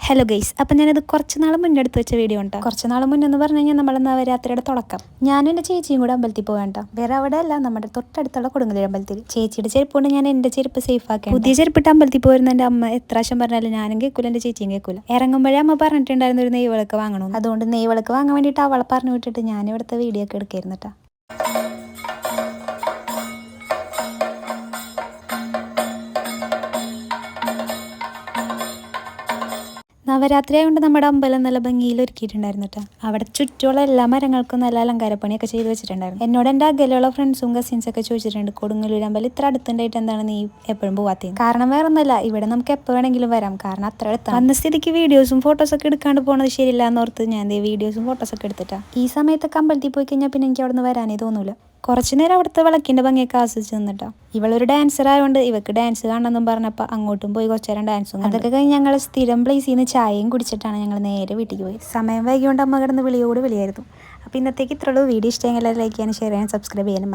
Hello guys, അപ്പം ഞാനത് കുറച്ച് നാൾ മുന്നേ എടുത്ത് വെച്ച വീഡിയോ ഉണ്ട്. കുറച്ച് നാൾ മുന്നെന്ന് പറഞ്ഞു കഴിഞ്ഞാൽ നമ്മൾ നവരാത്രിയുടെ തുടക്കം. ഞാനും എൻ്റെ ചേച്ചിയും കൂടെ അമ്പലത്തിൽ പോകണ്ട, വേറെ അവിടെ അല്ല, നമ്മുടെ തൊട്ടടുത്തുള്ള കൊടുങ്ങല്ലൂർ അമ്പലത്തിൽ. ചേച്ചിയുടെ ചെരുപ്പ് കൊണ്ട് ഞാൻ എൻ്റെ ചെരുപ്പ് സേഫ് ആക്കി. പുതിയ ചെരുപ്പിട്ട് അമ്പലത്തിൽ പോയിരുന്ന എൻ്റെ അമ്മ എത്ര പ്രാവശ്യം പറഞ്ഞാലും ഞാനും കേൾക്കൂല, എൻ്റെ ചേച്ചിയും കേൾക്കൂല. ഇറങ്ങുമ്പോഴേ അമ്മ പറഞ്ഞിട്ടുണ്ടായിരുന്നു ഒരു നെയ്വിളക്ക് വാങ്ങണം. അതുകൊണ്ട് നെയ്വിളക്ക് വാങ്ങാൻ വേണ്ടിയിട്ട് അവളെ പറഞ്ഞു വിട്ടിട്ട് ഞാൻ ഇവിടുത്തെ വീഡിയോ ഒക്കെ എടുക്കായിരുന്നു കേട്ടോ. നവരാത്രി ആയതുകൊണ്ട് നമ്മുടെ അമ്പലം നല്ല ഭംഗിയിൽ ഒരുക്കിയിട്ടുണ്ടായിരുന്നു കേട്ടോ. അവിടെ ചുറ്റുമുള്ള എല്ലാ മരങ്ങൾക്കും നല്ല അലങ്കാരപ്പണിയൊക്കെ ചെയ്ത് വെച്ചിട്ടുണ്ടായിരുന്നു. എന്നോട് എൻ്റെ അകലെയുള്ള ഫ്രണ്ട്സും കസിൻസ് ഒക്കെ ചോദിച്ചിട്ടുണ്ട്, കൊടുങ്ങല്ലൂർ അമ്പലം ഇത്ര അടുത്തുണ്ടായിട്ട് എന്താണ് നീ എപ്പോഴും പോവാത്തത്? കാരണം വേറെ ഒന്നുമല്ല, ഇവിടെ നമുക്ക് എപ്പോൾ വേണമെങ്കിലും വരാം, കാരണം അത്ര അടുത്താണ്. വന്ന സ്ഥിതിക്ക് വീഡിയോസും ഫോട്ടോസൊക്കെ എടുക്കാണ്ട് പോകുന്നത് ശരിയില്ല എന്നോർത്ത് ഞാൻ വീഡിയോസും ഫോട്ടോസൊക്കെ എടുത്തിട്ടാ. ഈ സമയത്തൊക്കെ അമ്പലത്തിൽ പോയി കഴിഞ്ഞാൽ പിന്നെ എനിക്ക് അവിടെ നിന്ന് വരാനേ തോന്നൂല. കുറച്ചു നേരം അവിടുത്തെ വിളക്കിൻ്റെ ഭംഗിയൊക്കെ ആസ്വദിച്ച് നിന്നിട്ടാ. ഇവളൊരു ഡാൻസർ ആയതുകൊണ്ട് ഇവക്ക് ഡാൻസ് കാണണമെന്നും പറഞ്ഞപ്പോൾ അങ്ങോട്ടും പോയി കുറച്ചു നേരം ഡാൻസും. അതൊക്കെ കഴിഞ്ഞ് ഞങ്ങൾ സ്ഥിരം പ്ലേസിൽ നിന്ന് ചായയും കുടിച്ചിട്ടാണ് ഞങ്ങൾ നേരെ വീട്ടിലേക്ക് പോയി. സമയം വൈകിയോണ്ട് അമ്മ കിടന്ന് വിളിയോട് വിളിയായിരുന്നു. അപ്പോൾ ഇന്നത്തേക്ക് ഇത്രയുള്ളൂ. വീഡിയോ ഇഷ്ടമെങ്കിൽ ലൈക്ക് ചെയ്യാനും ഷെയർ ചെയ്യാനും സബ്സ്ക്രൈബ് ചെയ്യാനും